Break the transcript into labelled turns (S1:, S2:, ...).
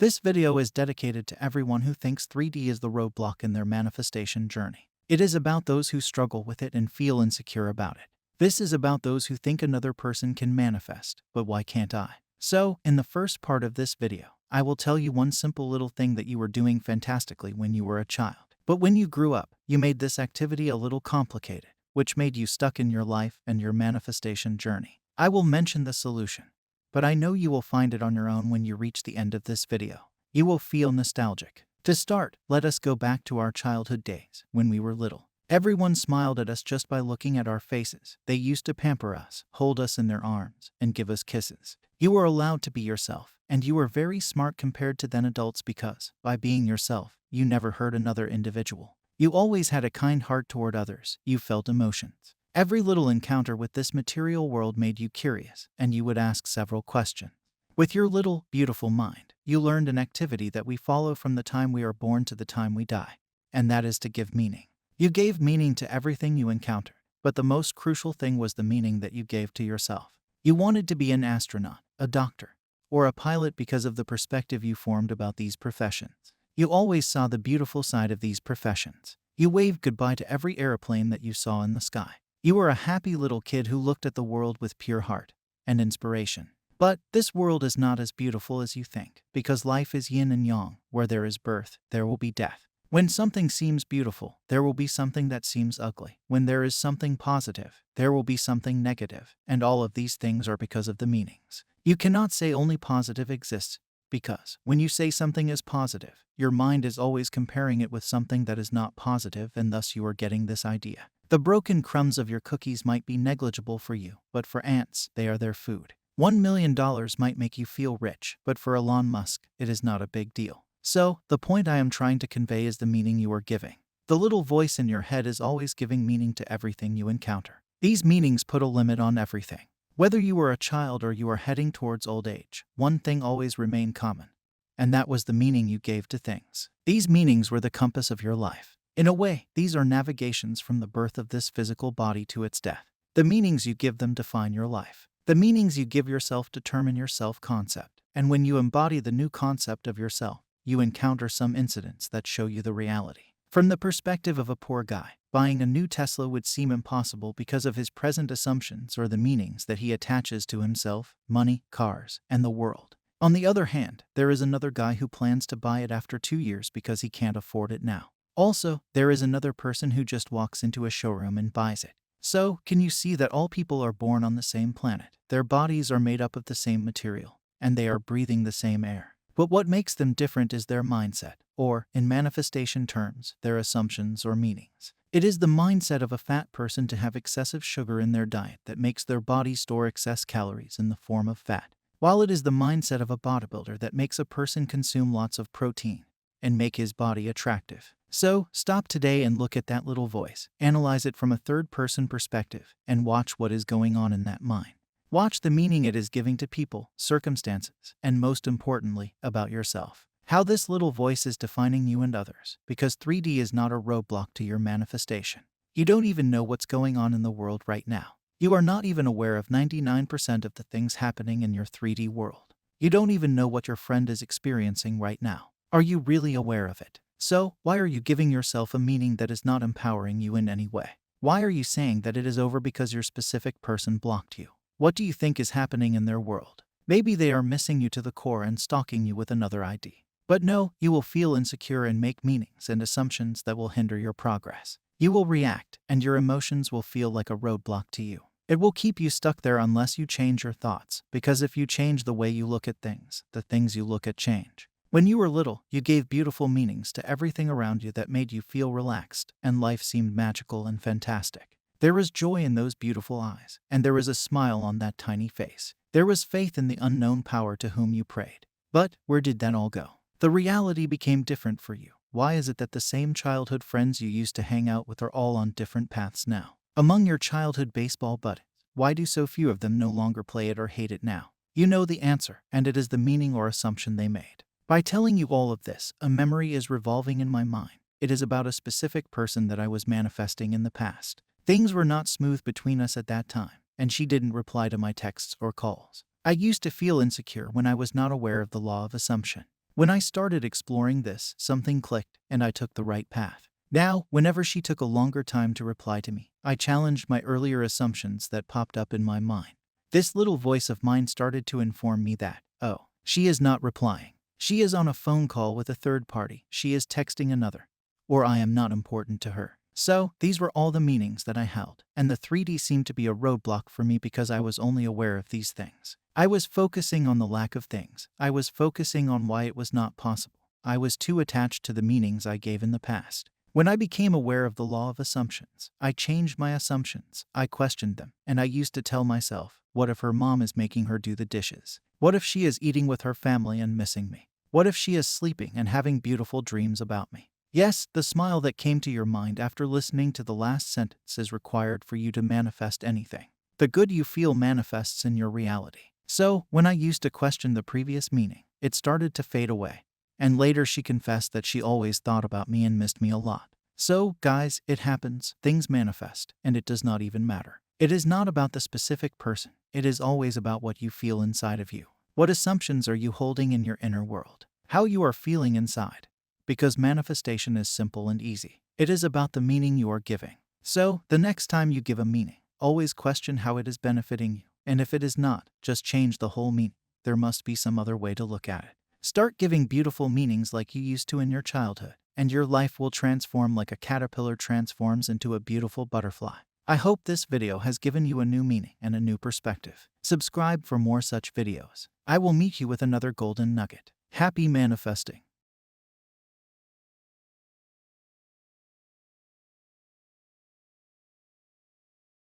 S1: This video is dedicated to everyone who thinks 3D is the roadblock in their manifestation journey. It is about those who struggle with it and feel insecure about it. This is about those who think another person can manifest, but why can't I? So, in the first part of this video, I will tell you one simple little thing that you were doing fantastically when you were a child. But when you grew up, you made this activity a little complicated, which made you stuck in your life and your manifestation journey. I will mention the solution, but I know you will find it on your own when you reach the end of this video. You will feel nostalgic. To start, let us go back to our childhood days, when we were little. Everyone smiled at us just by looking at our faces. They used to pamper us, hold us in their arms, and give us kisses. You were allowed to be yourself, and you were very smart compared to then adults because, by being yourself, you never hurt another individual. You always had a kind heart toward others. You felt emotions. Every little encounter with this material world made you curious, and you would ask several questions. With your little, beautiful mind, you learned an activity that we follow from the time we are born to the time we die, and that is to give meaning. You gave meaning to everything you encountered, but the most crucial thing was the meaning that you gave to yourself. You wanted to be an astronaut, a doctor, or a pilot because of the perspective you formed about these professions. You always saw the beautiful side of these professions. You waved goodbye to every airplane that you saw in the sky. You were a happy little kid who looked at the world with pure heart and inspiration. But this world is not as beautiful as you think, because life is yin and yang. Where there is birth, there will be death. When something seems beautiful, there will be something that seems ugly. When there is something positive, there will be something negative. And all of these things are because of the meanings. You cannot say only positive exists, because when you say something is positive, your mind is always comparing it with something that is not positive, and thus you are getting this idea. The broken crumbs of your cookies might be negligible for you, but for ants, they are their food. $1 million might make you feel rich, but for Elon Musk, it is not a big deal. So, the point I am trying to convey is the meaning you are giving. The little voice in your head is always giving meaning to everything you encounter. These meanings put a limit on everything. Whether you were a child or you are heading towards old age, one thing always remained common, and that was the meaning you gave to things. These meanings were the compass of your life. In a way, these are navigations from the birth of this physical body to its death. The meanings you give them define your life. The meanings you give yourself determine your self-concept, and when you embody the new concept of yourself, you encounter some incidents that show you the reality. From the perspective of a poor guy, buying a new Tesla would seem impossible because of his present assumptions or the meanings that he attaches to himself, money, cars, and the world. On the other hand, there is another guy who plans to buy it after 2 years because he can't afford it now. Also, there is another person who just walks into a showroom and buys it. So, can you see that all people are born on the same planet? Their bodies are made up of the same material, and they are breathing the same air. But what makes them different is their mindset, or, in manifestation terms, their assumptions or meanings. It is the mindset of a fat person to have excessive sugar in their diet that makes their body store excess calories in the form of fat, while it is the mindset of a bodybuilder that makes a person consume lots of protein and make his body attractive. So, stop today and look at that little voice, analyze it from a third-person perspective, and watch what is going on in that mind. Watch the meaning it is giving to people, circumstances, and most importantly, about yourself. How this little voice is defining you and others, because 3D is not a roadblock to your manifestation. You don't even know what's going on in the world right now. You are not even aware of 99% of the things happening in your 3D world. You don't even know what your friend is experiencing right now. Are you really aware of it? So, why are you giving yourself a meaning that is not empowering you in any way? Why are you saying that it is over because your specific person blocked you? What do you think is happening in their world? Maybe they are missing you to the core and stalking you with another ID. But no, you will feel insecure and make meanings and assumptions that will hinder your progress. You will react, and your emotions will feel like a roadblock to you. It will keep you stuck there unless you change your thoughts, because if you change the way you look at things, the things you look at change. When you were little, you gave beautiful meanings to everything around you that made you feel relaxed, and life seemed magical and fantastic. There was joy in those beautiful eyes, and there was a smile on that tiny face. There was faith in the unknown power to whom you prayed. But where did that all go? The reality became different for you. Why is it that the same childhood friends you used to hang out with are all on different paths now? Among your childhood baseball buddies, why do so few of them no longer play it or hate it now? You know the answer, and it is the meaning or assumption they made. By telling you all of this, a memory is revolving in my mind. It is about a specific person that I was manifesting in the past. Things were not smooth between us at that time, and she didn't reply to my texts or calls. I used to feel insecure when I was not aware of the law of assumption. When I started exploring this, something clicked, and I took the right path. Now, whenever she took a longer time to reply to me, I challenged my earlier assumptions that popped up in my mind. This little voice of mine started to inform me that, oh, she is not replying. She is on a phone call with a third party. She is texting another. Or I am not important to her. So, these were all the meanings that I held, and the 3D seemed to be a roadblock for me because I was only aware of these things. I was focusing on the lack of things. I was focusing on why it was not possible. I was too attached to the meanings I gave in the past. When I became aware of the law of assumptions, I changed my assumptions. I questioned them, and I used to tell myself, what if her mom is making her do the dishes? What if she is eating with her family and missing me? What if she is sleeping and having beautiful dreams about me? Yes, the smile that came to your mind after listening to the last sentence is required for you to manifest anything. The good you feel manifests in your reality. So, when I used to question the previous meaning, it started to fade away. And later she confessed that she always thought about me and missed me a lot. So, guys, it happens, things manifest, and it does not even matter. It is not about the specific person, it is always about what you feel inside of you. What assumptions are you holding in your inner world? How you are feeling inside? Because manifestation is simple and easy. It is about the meaning you are giving. So, the next time you give a meaning, always question how it is benefiting you. And if it is not, just change the whole meaning. There must be some other way to look at it. Start giving beautiful meanings like you used to in your childhood, and your life will transform like a caterpillar transforms into a beautiful butterfly. I hope this video has given you a new meaning and a new perspective. Subscribe for more such videos. I will meet you with another golden nugget. Happy manifesting.